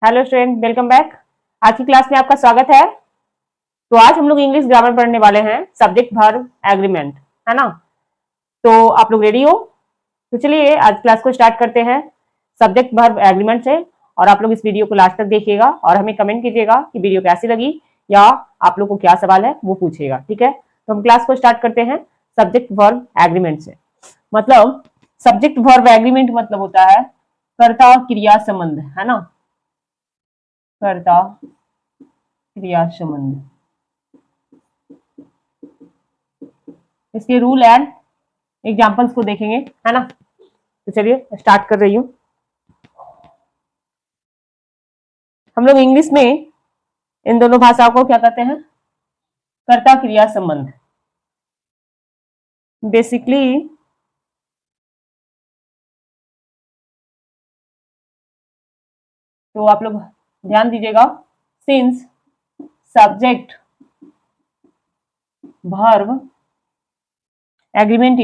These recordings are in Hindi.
Hello student, welcome back. आज की क्लास में आपका स्वागत है। तो आज हम लोग इंग्लिश ग्रामर पढ़ने वाले हैं, सब्जेक्ट वर्ब एग्रीमेंट, है ना। तो आप लोग रेडी हो? तो चलिए आज क्लास को स्टार्ट करते हैं सब्जेक्ट वर्ब एग्रीमेंट से। और आप लोग इस वीडियो को लास्ट तक देखिएगा और हमें कमेंट कीजिएगा कि वीडियो कैसी लगी, या आप लोग को क्या सवाल है वो पूछिएगा, ठीक है। तो हम क्लास को स्टार्ट करते हैं सब्जेक्ट वर्ब एग्रीमेंट से। मतलब सब्जेक्ट वर्ब एग्रीमेंट मतलब होता है कर्ता क्रिया संबंध, है ना। कर्ता क्रिया संबंध, इसके रूल एंड एग्जाम्पल्स को देखेंगे, है ना। तो चलिए स्टार्ट कर रही हूँ। हम लोग इंग्लिश में इन दोनों भाषाओं को क्या कहते हैं? कर्ता क्रिया संबंध। बेसिकली तो आप लोग ध्यान दीजिएगा, since subject verb agreement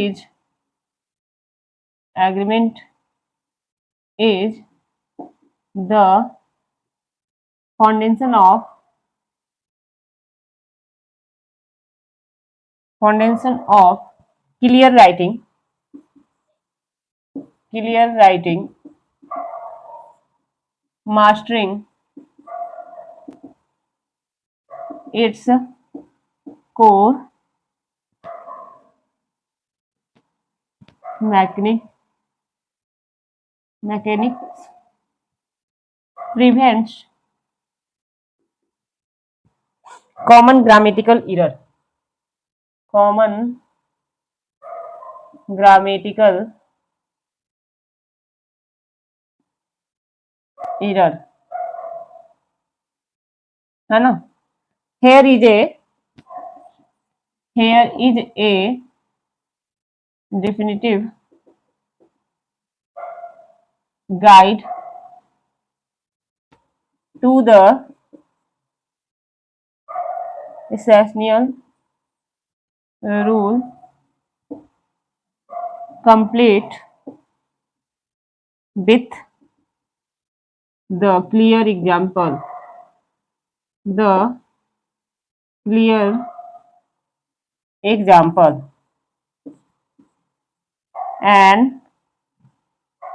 is the foundation of clear writing mastering its core mechanics prevents common grammatical error, है ना। here is a definitive guide to the essential rule, complete with the the clear example and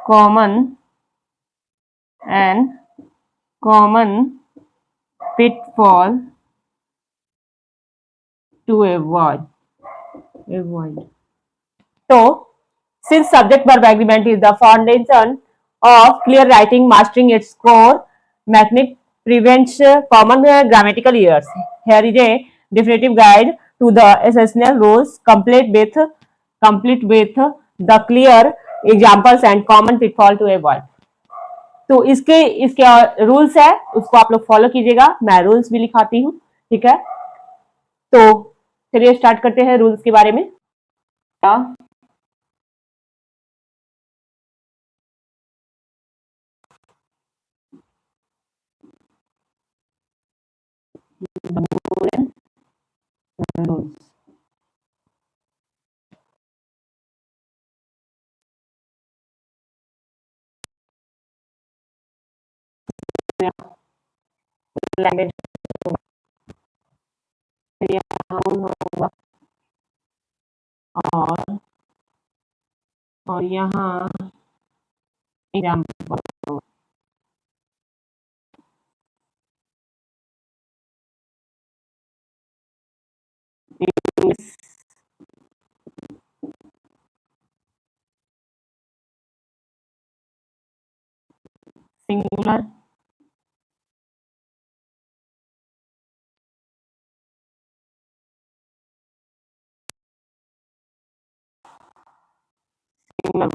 common and common pitfall to avoid. So, since subject verb agreement is the foundation of clear writing, mastering its core mechanic prevents common grammatical errors. Here is a definitive guide to the essential rules, complete with the clear examples and common pitfall to avoid. तो इसके रूल्स है, उसको आप लोग फॉलो कीजिएगा। मैं रूल्स भी लिखाती हूँ, ठीक है। तो चलिए स्टार्ट करते हैं रूल्स के बारे में। रूल्स लैंग्वेज होगा और यहाँ एग्जाम्पल सिंगुलर सिंगुलर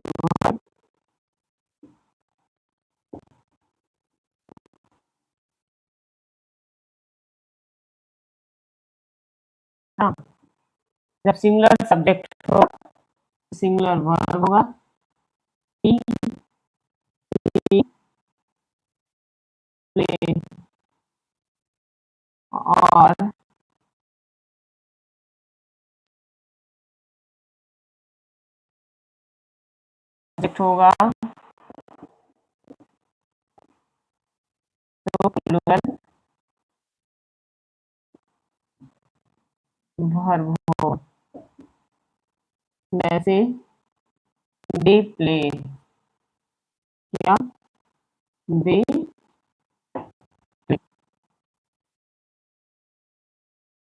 हाँ, जब सिंगुलर सब्जेक्ट हो सिंगुलर वर्ब होगा, प्ले और सब्जेक्ट होगा तो प्लूरल वर्ब हो, जैसे दे प्ले, क्या दे प्ले।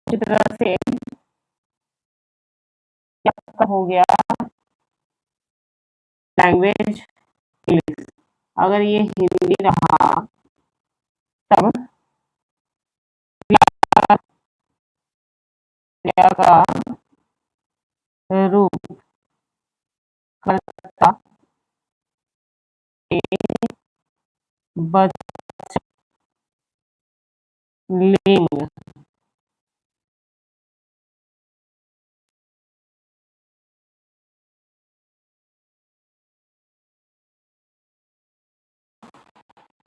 इसी तरह से क्या हो गया लैंग्वेज इंग्लिश। अगर ये हिंदी रहा तब क्रिया का रूप कर्ता के वचन लिंग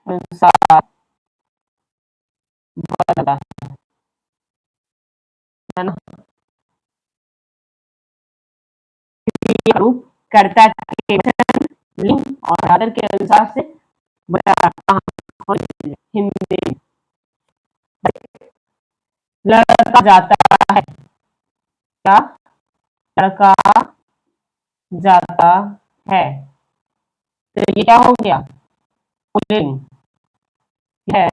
अनुसार बदला, है ना। क्रिया का रूप कर्ता के वचन लिंग और आदर के अनुसार से बदला। कहाँ? हिंदी में। लड़का जाता है, क्या लड़का जाता है, तो ये क्या हो गया पुल्लिंग है,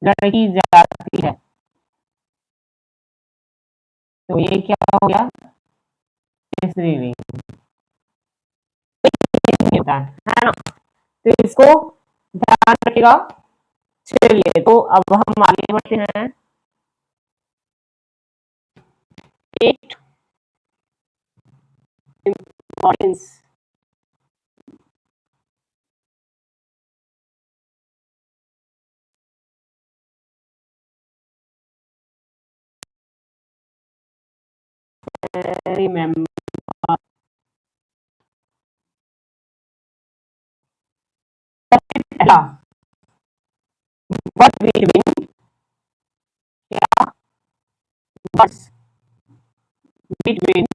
लड़की जाती है, तो ये क्या हो गया स्त्रीलिंग, है ना। तो इसको ध्यान रखिएगा। चलिए तो अब हम आगे बढ़ते हैं। At importance remember. पहला what between, क्या what's between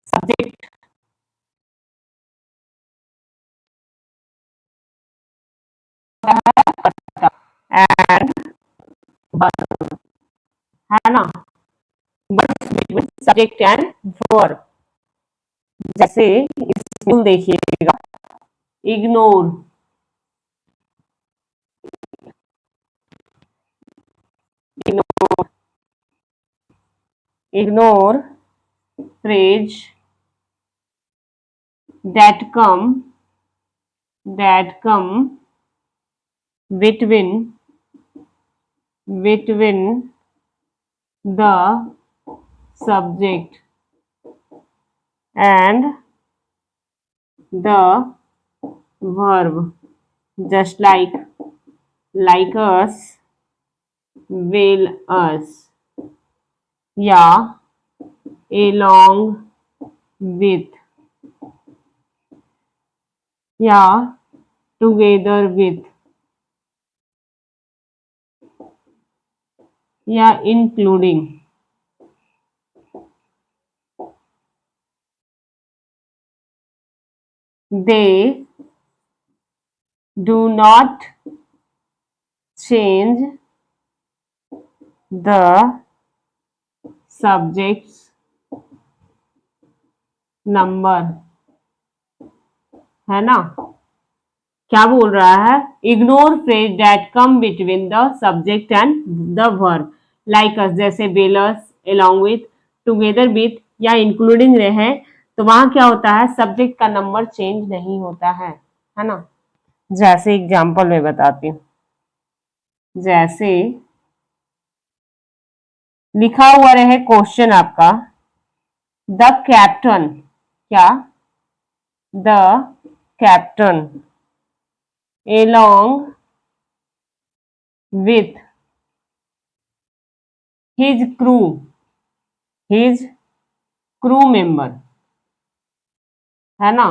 subject and verb, है ना। what's between subject and verb, जैसे इसमें देखिएगा ignore, ignore, ignore phrase that come between the subject and the verb, just like us, will us, या along with, या together with, या including। They do not change the subject's number, है ना। क्या बोल रहा है ignore phrase that come between the subject and the verb, like us, जैसे Belas, along with, together with या इंक्लूडिंग रहे, तो वहां क्या होता है सब्जेक्ट का नंबर चेंज नहीं होता है ना। जैसे एग्जांपल में बताती हूँ, जैसे लिखा हुआ रहे क्वेश्चन आपका द कैप्टन, क्या the captain along with his crew member, है ना,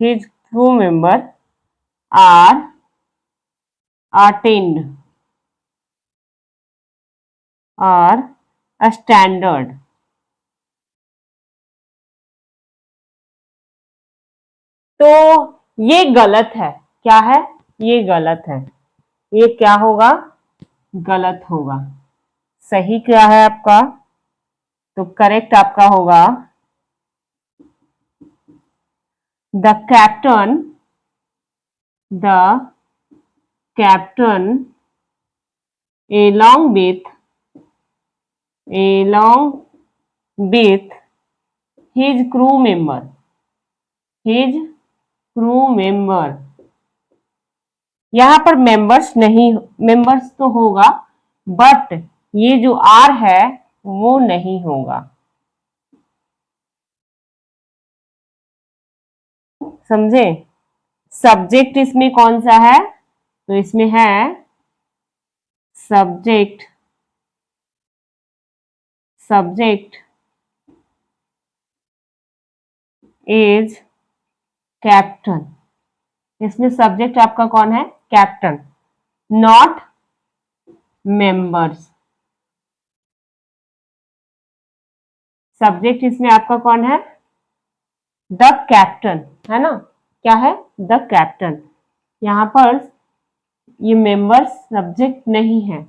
his crew member are attained are a standard, तो ये गलत है, क्या है, ये गलत है, ये क्या होगा, गलत होगा। सही क्या है आपका, तो करेक्ट आपका होगा the captain, the captain along with his crew member, his crew member। यहां पर मेंबर्स नहीं, मेंबर्स तो होगा बट ये जो आर है वो नहीं होगा, समझे। सब्जेक्ट इसमें कौन सा है, तो इसमें है सब्जेक्ट, सब्जेक्ट इज कैप्टन। इसमें सब्जेक्ट आपका कौन है, कैप्टन, नॉट मेंबर्स। सब्जेक्ट इसमें आपका कौन है, द कैप्टन, है ना, क्या है, द कैप्टन। यहाँ पर ये मेंबर्स सब्जेक्ट नहीं है,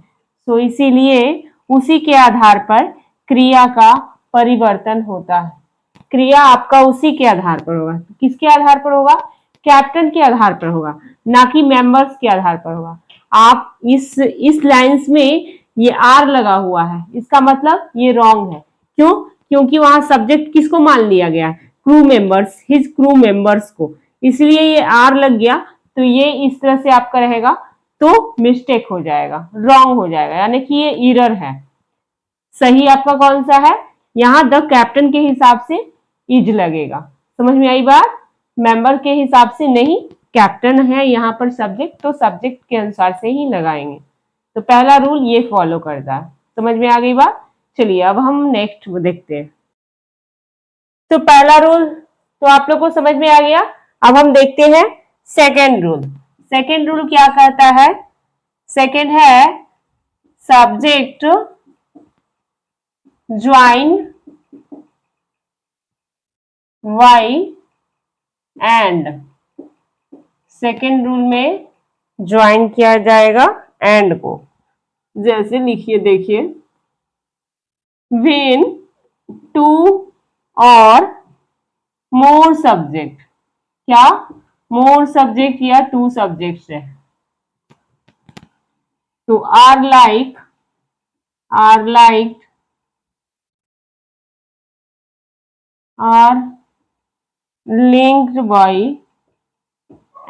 तो इसीलिए उसी के आधार पर क्रिया का परिवर्तन होता है। क्रिया आपका उसी के आधार पर होगा, किसके आधार पर होगा, कैप्टन के आधार पर होगा, ना कि मेंबर्स के आधार पर होगा। आप इस लाइंस में ये आर लगा हुआ है, इसका मतलब ये रॉन्ग है। क्यों, क्योंकि वहां सब्जेक्ट किसको मान लिया गया, crew members, his crew members को, इसलिए ये आर लग गया। तो ये इस तरह से आपका रहेगा, तो मिस्टेक हो जाएगा, रॉन्ग हो जाएगा, यानी कि ये एरर है। सही आपका कौन सा है, यहाँ द कैप्टन के हिसाब से इज लगेगा। समझ में आई बात, मेंबर के हिसाब से नहीं, कैप्टन है यहाँ पर सब्जेक्ट, तो सब्जेक्ट के अनुसार से ही लगाएंगे। तो पहला रूल ये फॉलो करता है। समझ में आ गई बात। चलिए अब हम नेक्स्ट देखते हैं। तो पहला रूल तो आप लोग को समझ में आ गया। अब हम देखते हैं सेकेंड रूल। सेकेंड रूल क्या कहता है, सेकेंड है subject join by and. Second rule में ज्वाइन किया जाएगा एंड को, जैसे लिखिए, देखिए, व्हेन टू और मोर सब्जेक्ट, क्या, मोर सब्जेक्ट या टू सब्जेक्ट है, तो are like are linked by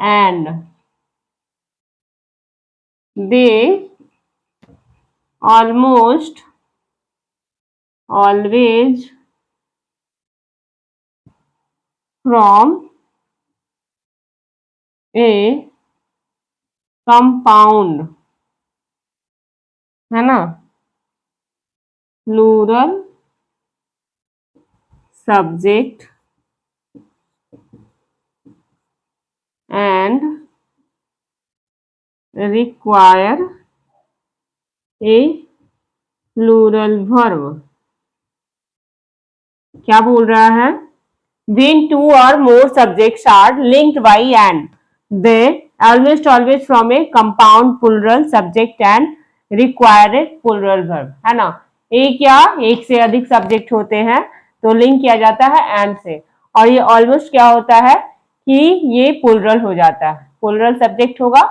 and they almost always from a compound, है ना, plural subject and require a plural verb। क्या बोल रहा है, when two or more subjects are linked by and they almost always from a compound plural subject and require a plural verb, है ना। एक या एक से अधिक सब्जेक्ट होते हैं तो लिंक किया जाता है एंड से, और ये ऑलमोस्ट क्या होता है कि ये प्लुरल हो जाता है, प्लुरल सब्जेक्ट होगा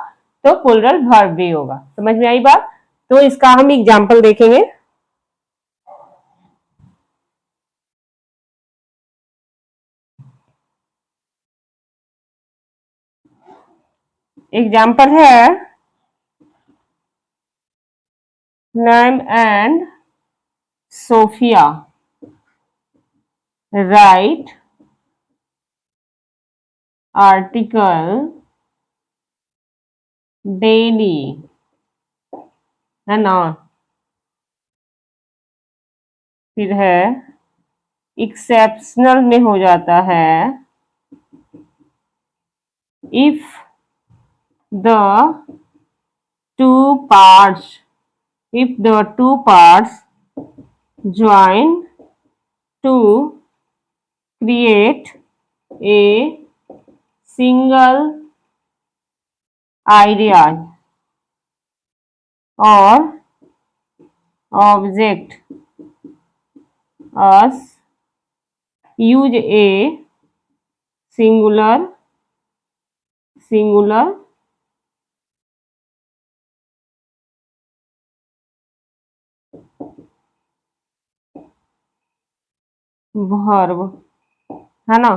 तो प्लुरल वर्ब भी होगा। समझ में आई बात। तो इसका हम एग्जांपल देखेंगे। एग्जाम्पल है नैम and Sophia write article daily, है ना। फिर है एक्सेप्शनल में हो जाता है if the two parts, if the two parts join to create a single ideas और object as use a singular verb, है ना।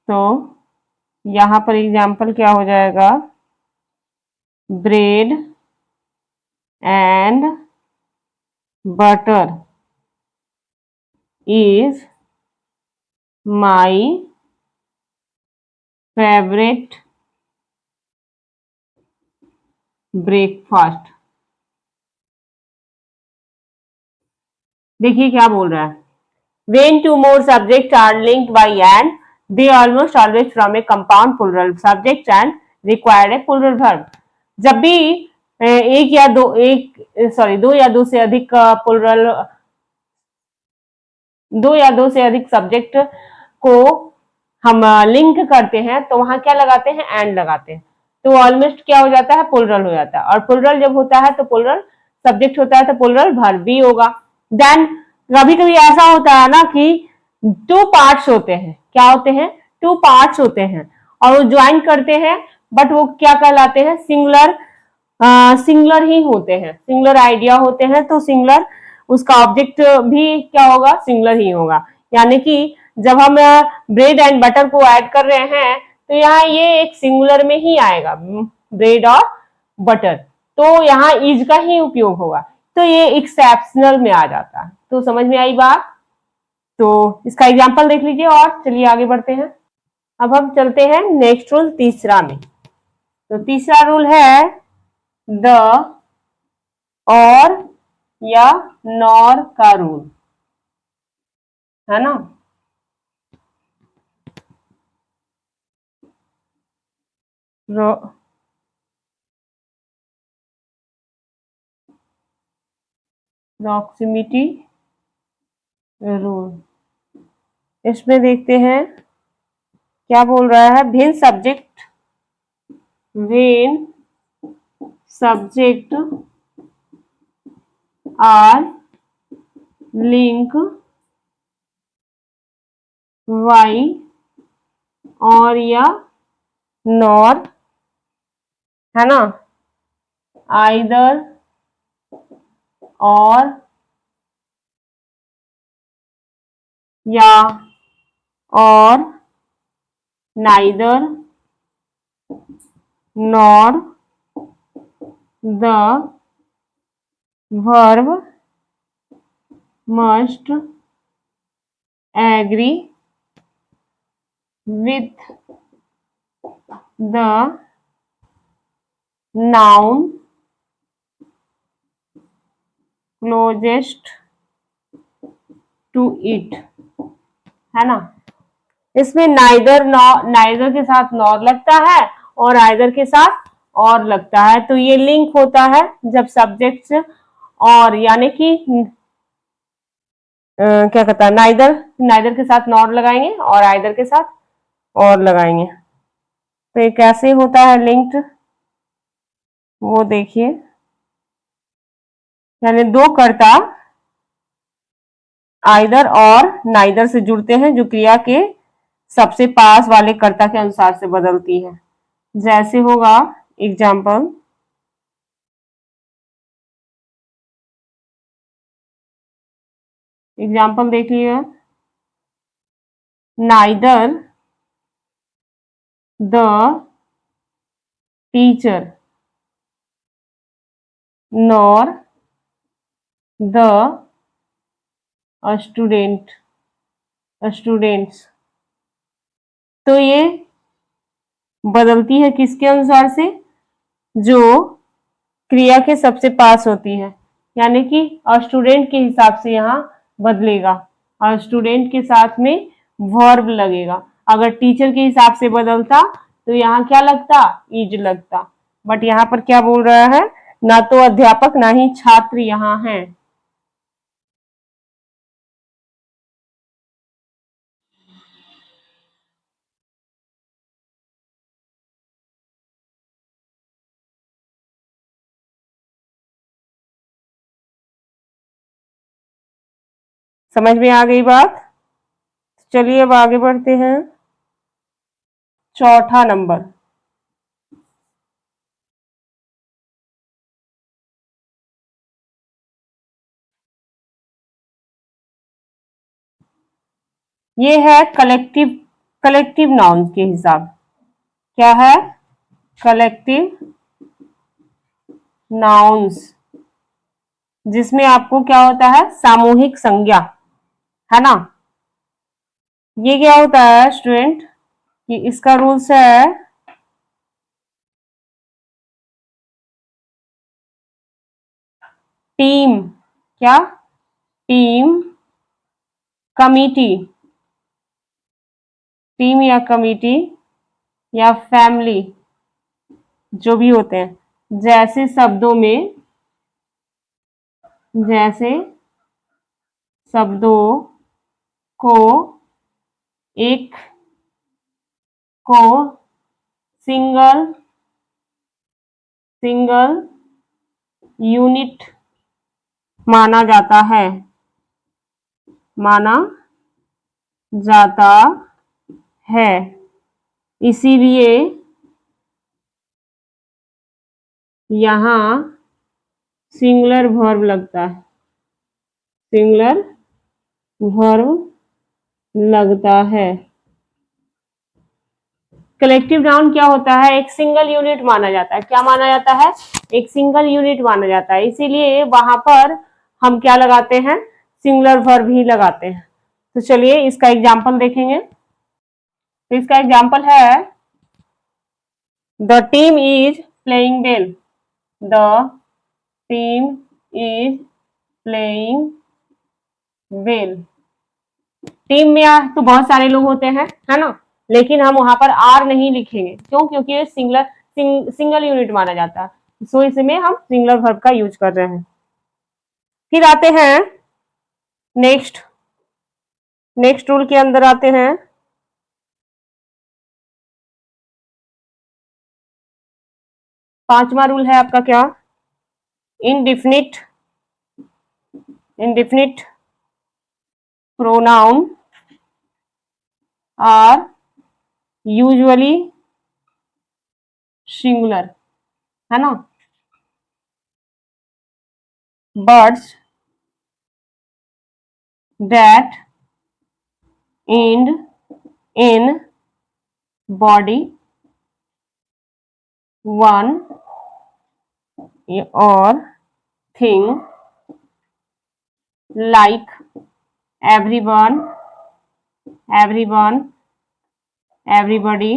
तो यहां पर एग्जाम्पल क्या हो जाएगा, bread and butter is my favourite breakfast. देखिए क्या बोल रहा है, when two more subjects are linked by and they almost always from a compound plural subject and require a plural verb। जब भी एक या दो एक सॉरी दो या दो से अधिक प्लुरल, दो या दो से अधिक सब्जेक्ट को हम लिंक करते हैं तो वहां क्या लगाते हैं, एंड लगाते हैं। तो ऑलमोस्ट क्या हो जाता है, प्लुरल हो जाता है। और प्लुरल जब होता है तो प्लुरल सब्जेक्ट होता है तो प्लुरल वर्ब भी होगा। देन कभी कभी ऐसा होता है ना कि टू पार्ट्स होते हैं, क्या होते हैं, टू पार्ट्स होते हैं और वो ज्वाइन करते हैं, बट वो क्या कहलाते हैं, सिंगुलर सिंगुलर ही होते हैं, सिंगुलर आइडिया होते हैं। तो सिंगुलर उसका ऑब्जेक्ट भी क्या होगा, सिंगुलर ही होगा। यानी कि जब हम ब्रेड एंड बटर को ऐड कर रहे हैं तो यहाँ ये एक सिंगुलर में ही आएगा, ब्रेड और बटर, तो यहाँ इज का ही उपयोग होगा। तो ये एक्सेप्शनल में आ जाता है। तो समझ में आई बात। तो इसका एग्जाम्पल देख लीजिए और चलिए आगे बढ़ते हैं। अब हम चलते हैं नेक्स्ट रूल तीसरा में। तो तीसरा रूल है द और या नॉर का रूल, है ना। प्रॉक्सिमिटी रूल, इसमें देखते हैं क्या बोल रहा है, when subject are link by or या नॉर, है ना, आइदर और या और neither nor the verb must agree with the noun closest to it, है ना। इसमें नाइदर के साथ नॉर लगता है और आइदर के साथ और लगता है। तो ये लिंक होता है जब सब्जेक्ट्स और यानी कि क्या कहता है, नाइदर के साथ नॉर लगाएंगे और आइदर के साथ और लगाएंगे। तो ये कैसे होता है लिंक्ड, वो देखिए। यानी दो कर्ता आइदर और नाइदर से जुड़ते हैं जो क्रिया के सबसे पास वाले कर्ता के अनुसार से बदलती है। जैसे होगा एग्जाम्पल, देखिए, neither the teacher nor the students. तो ये बदलती है किसके अनुसार से, जो क्रिया के सबसे पास होती है। यानी कि स्टूडेंट के हिसाब से यहाँ बदलेगा और स्टूडेंट के साथ में वर्ब लगेगा। अगर टीचर के हिसाब से बदलता तो यहाँ क्या लगता, इज लगता। बट यहाँ पर क्या बोल रहा है, ना तो अध्यापक ना ही छात्र यहाँ है। समझ में आ गई बात? चलिए अब आगे बढ़ते हैं। चौथा नंबर, ये है कलेक्टिव, कलेक्टिव नाउन के हिसाब। क्या है? कलेक्टिव नाउन्स, जिसमें आपको क्या होता है, सामूहिक संज्ञा, है ना। ये क्या होता है स्टूडेंट कि इसका रूल्स है टीम, क्या? टीम, कमिटी, टीम या कमिटी या फैमिली, जो भी होते हैं, जैसे शब्दों में, जैसे शब्दों को एक को सिंगल सिंगल यूनिट माना जाता है, माना जाता है। इसीलिए यहाँ सिंगुलर वर्ब लगता है, सिंगुलर वर्ब लगता है। कलेक्टिव नाउन क्या होता है? एक सिंगल यूनिट माना जाता है। क्या माना जाता है? एक सिंगल यूनिट माना जाता है, इसीलिए वहां पर हम क्या लगाते हैं? सिंगुलर वर्ब ही लगाते हैं। तो चलिए इसका एग्जाम्पल देखेंगे। तो इसका एग्जाम्पल है the team is playing well, the team is playing well. Team में तो बहुत सारे लोग होते हैं, है ना, लेकिन हम वहां पर आर नहीं लिखेंगे। क्यों? क्योंकि ये सिंगल यूनिट माना जाता है, सो इसमें हम सिंगुलर वर्ब का यूज कर रहे हैं। फिर आते हैं नेक्स्ट, नेक्स्ट रूल के अंदर आते हैं। पांचवा रूल है आपका क्या? Indefinite, indefinite pronoun are usually singular, है ना। Words that end in body one or thing like everyone, everyone, everybody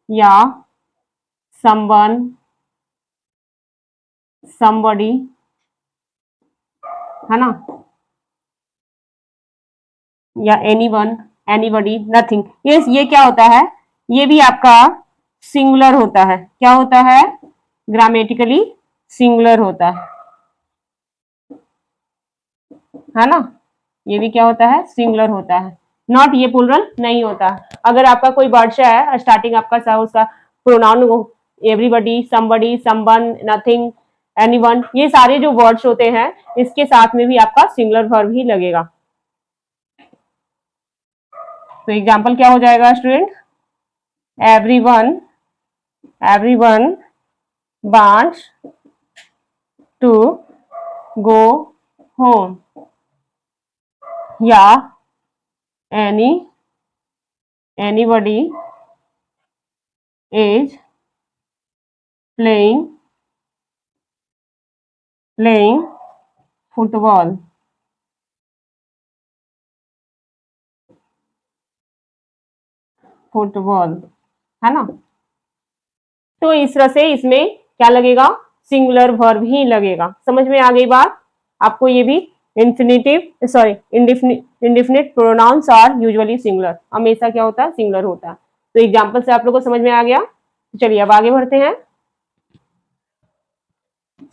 या someone, somebody, है ना, या anyone, anybody, nothing। ये क्या होता है? ये भी आपका सिंगुलर होता है। क्या होता है? ग्रामेटिकली सिंगुलर होता है ना। ये भी क्या होता है? सिंगुलर होता है, नॉट ये प्लूरल नहीं होता। अगर आपका कोई वर्ड है स्टार्टिंग आपका उसका pronoun everybody, somebody, someone, nothing, anyone, ये सारे जो वर्ड्स होते हैं इसके साथ में भी आपका सिंगुलर वर्ब ही लगेगा। तो एग्जांपल क्या हो जाएगा student? Everyone, everyone wants to go home, या anybody is playing football, football, है ना। तो इस तरह से इसमें क्या लगेगा? सिंगुलर वर्ब ही लगेगा। समझ में आ गई बात? आपको ये भी infinitive sorry indefinite pronouns are usually singular, हमेशा क्या होता है? सिंगुलर होता है। तो एग्जाम्पल से आप लोगों को समझ में आ गया। चलिए अब आगे बढ़ते हैं।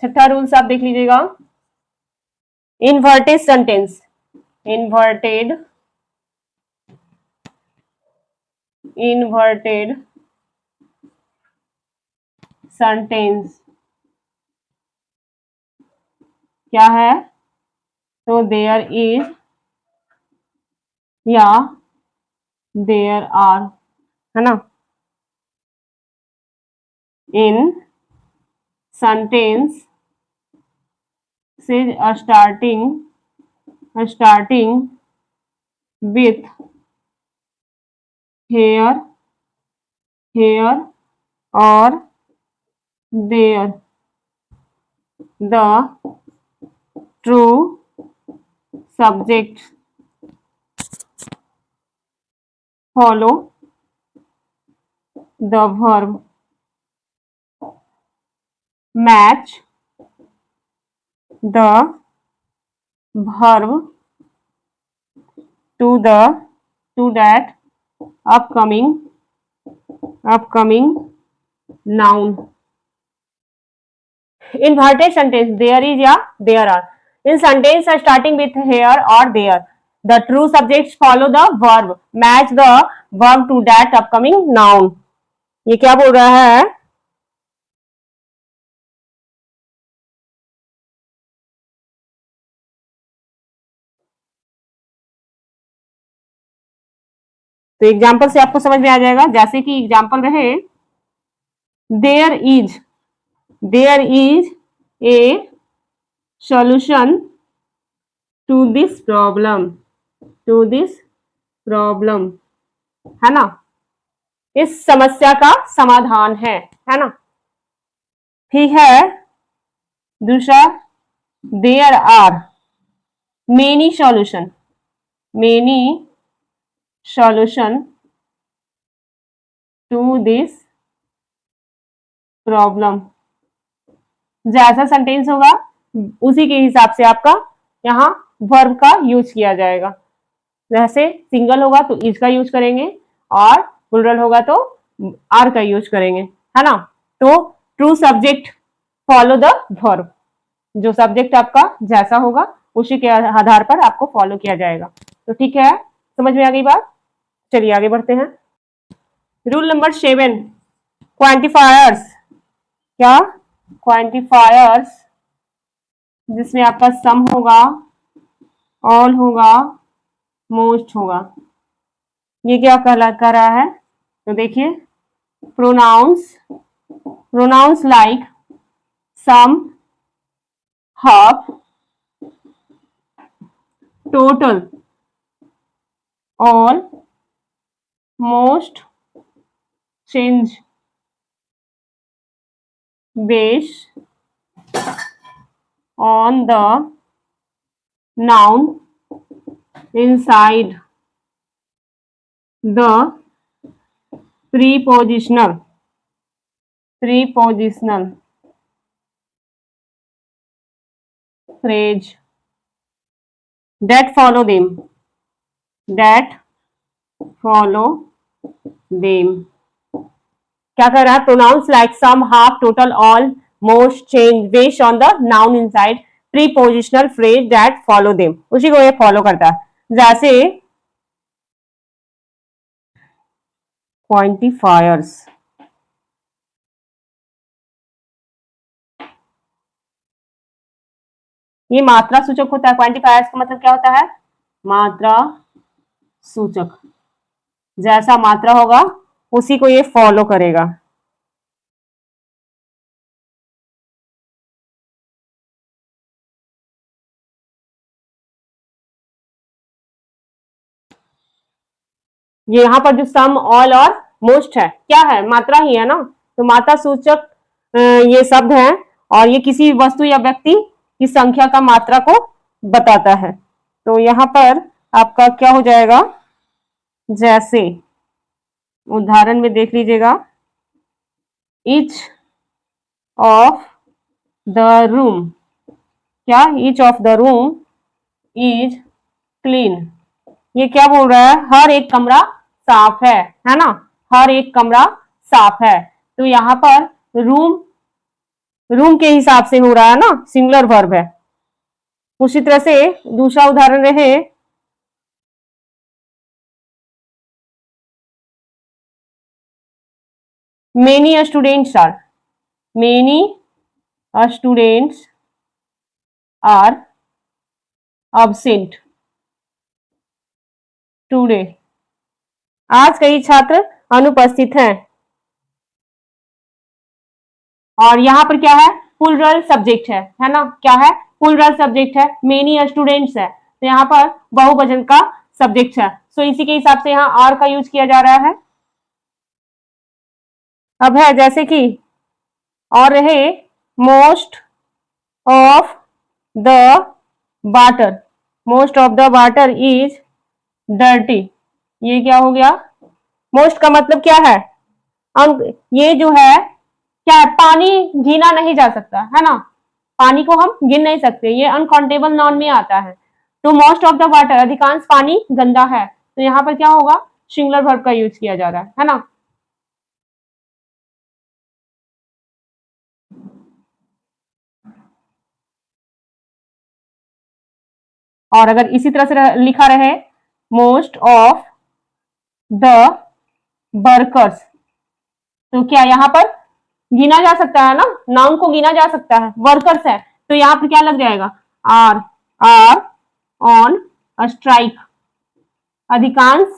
छठा रूल्स आप देख लीजिएगा। Inverted sentence, inverted, inverted sentence क्या है, तो देयर इज या देयर आर, है ना। इन सेंटेंस से starting with here, here or there, the true subject follow the verb, match the verb to that upcoming noun. Inverted sentence, there is या there are. In sentence starting with here or there, the true subjects follow the verb, match the verb to that upcoming noun. ये क्या बोल रहा है, तो एग्जाम्पल से आपको समझ में आ जाएगा। जैसे कि एग्जाम्पल रहे, there is a solution to this problem, है ना, इस समस्या का समाधान है ना। ठीक है, दूसरा, there are many solution to this problem. जैसा सेंटेंस होगा उसी के हिसाब से आपका यहाँ वर्ब का यूज किया जाएगा। जैसे सिंगल होगा तो इज का यूज करेंगे और प्लूरल होगा तो आर का यूज करेंगे, है ना। तो true subject follow the verb, जो सब्जेक्ट आपका जैसा होगा उसी के आधार पर आपको फॉलो किया जाएगा। तो ठीक है, समझ में आ गई बात। चलिए आगे बढ़ते हैं। Rule number 7, quantifiers. क्या, क्वांटिफायर्स जिसमें आपका सम होगा, ऑल होगा, मोस्ट होगा। ये क्या कह रहा है, तो देखिए, pronouns like some, half, total, all, most change based on the noun inside the prepositional phrase that follow them। क्या कर रहा है, pronouns like some, half, total, all, most change based on the noun inside prepositional phrase that follow them, उसी को ये फॉलो करता है। जैसे क्वांटिफायर्स, ये मात्रा सूचक होता है। क्वांटिफायर्स का मतलब क्या होता है, मात्रा सूचक। जैसा मात्रा होगा उसी को ये फॉलो करेगा। ये यहाँ पर जो सम, ऑल और मोस्ट है, क्या है, मात्रा ही है ना। तो मात्रा सूचक ये शब्द है और ये किसी वस्तु या व्यक्ति की संख्या का मात्रा को बताता है। तो यहाँ पर आपका क्या हो जाएगा, जैसे उदाहरण में देख लीजिएगा, ईच ऑफ द रूम, क्या, each of the room is clean. ये क्या बोल रहा है, हर एक कमरा साफ है ना, हर एक कमरा साफ है। तो यहाँ पर रूम के हिसाब से हो रहा है ना, सिंगुलर वर्ब है। उसी तरह से दूसरा उदाहरण रहे, many students are absent today. आज कई छात्र अनुपस्थित हैं। और यहाँ पर क्या है, प्लूरल सब्जेक्ट है ना, क्या है, प्लूरल सब्जेक्ट है, मेनी स्टूडेंट्स है, तो यहाँ पर बहुवचन का सब्जेक्ट है। सो इसी के हिसाब से यहाँ आर का यूज किया जा रहा है। अब है जैसे कि और रहे most of the water, most of the water is dirty. ये क्या हो गया, मोस्ट का मतलब क्या है, ये जो है क्या है, पानी गिना नहीं जा सकता है ना, पानी को हम गिन नहीं सकते, ये अनकाउंटेबल नाउन में आता है। तो मोस्ट ऑफ द वाटर, अधिकांश पानी गंदा है, तो यहाँ पर क्या होगा, सिंगुलर वर्ब का यूज किया जा रहा है ना। और अगर इसी तरह से लिखा रहे मोस्ट ऑफ द वर्कर्स, तो क्या यहाँ पर गिना जा सकता है ना, नाउन को गिना जा सकता है, वर्कर्स है, तो यहाँ पर क्या लग जाएगा, आर ऑन स्ट्राइक। अधिकांश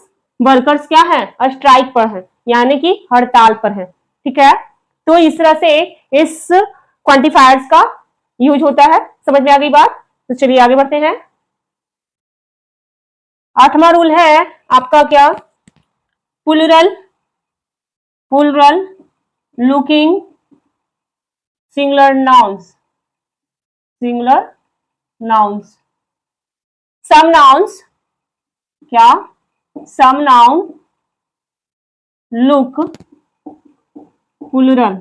वर्कर्स क्या है, स्ट्राइक पर है, यानी कि हड़ताल पर है। ठीक है, तो इस तरह से इस क्वांटिफायर्स का यूज होता है। समझ में आ गई बात, तो चलिए आगे बढ़ते हैं। 8वां रूल है आपका क्या, plural looking singular nouns, some nouns क्या, some noun look plural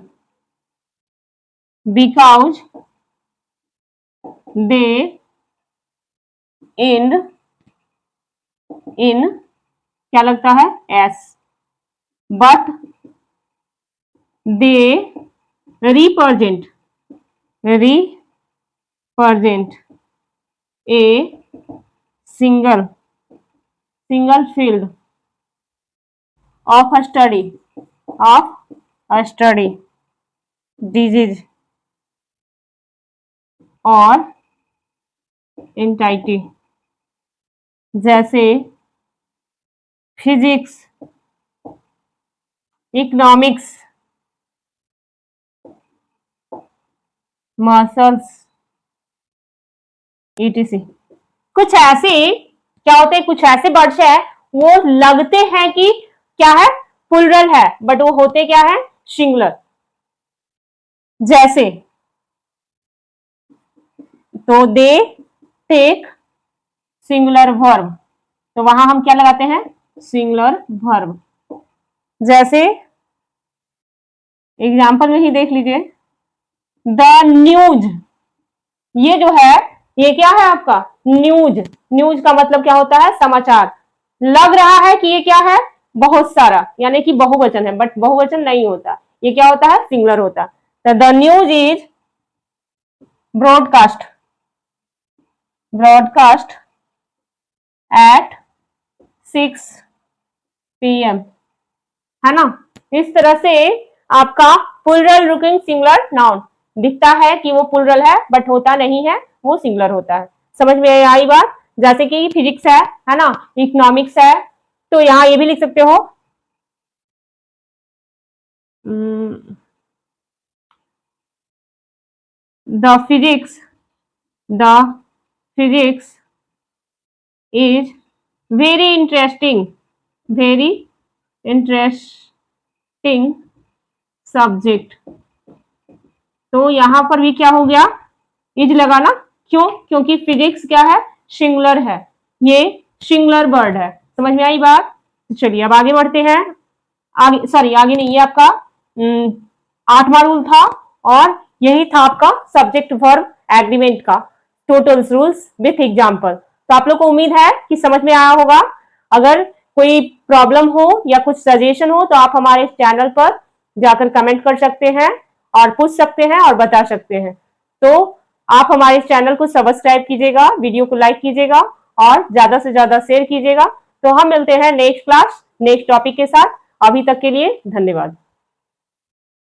because they end in क्या लगता है, S, but they represent a single field of study disease और एंटाइटी, जैसे फिजिक्स, इकोनॉमिक्स, मार्शल्स, ईटीसी। कुछ ऐसे क्या होते हैं, कुछ ऐसे वर्ड्स है वो लगते हैं कि क्या है, प्लूरल है, बट वो होते क्या है, सिंगुलर। जैसे तो दे टेक सिंगुलर वर्ब, तो वहां हम क्या लगाते हैं, सिंगुलर वर्ब। जैसे एग्जाम्पल में ही देख लीजिए, द न्यूज, ये जो है ये क्या है आपका, न्यूज का मतलब क्या होता है, समाचार। लग रहा है कि ये क्या है, बहुत सारा, यानी कि बहुवचन है, बट बहुवचन नहीं होता, ये क्या होता है, सिंगुलर होता। तो the news is broadcast at 6 PM, है ना। इस तरह से आपका प्लूरल लुकिंग सिंगुलर नाउन दिखता है कि वो प्लूरल है, बट होता नहीं है, वो सिंगुलर होता है। समझ में आई बात, जैसे कि फिजिक्स है ना, इकोनॉमिक्स है, तो यहाँ ये भी लिख सकते हो the physics is very interesting subject. तो यहां पर भी क्या हो गया, इज लगाना, क्यों, क्योंकि फिजिक्स क्या है, सिंगुलर है, ये सिंगुलर वर्ड है। समझ में आई बात, तो चलिए अब आगे बढ़ते हैं। आगे नहीं, ये आपका 8वां रूल था, और यही था आपका सब्जेक्ट वर्ब एग्रीमेंट का टोटल रूल्स विथ एग्जाम्पल। तो आप लोग को उम्मीद है कि समझ में आया होगा। अगर कोई प्रॉब्लम हो या कुछ सजेशन हो तो आप हमारे चैनल पर जाकर कमेंट कर सकते हैं और पूछ सकते हैं और बता सकते हैं। तो आप हमारे चैनल को सब्सक्राइब कीजिएगा, वीडियो को लाइक कीजिएगा और ज्यादा से ज्यादा शेयर कीजिएगा। तो हम मिलते हैं नेक्स्ट क्लास नेक्स्ट टॉपिक के साथ। अभी तक के लिए धन्यवाद।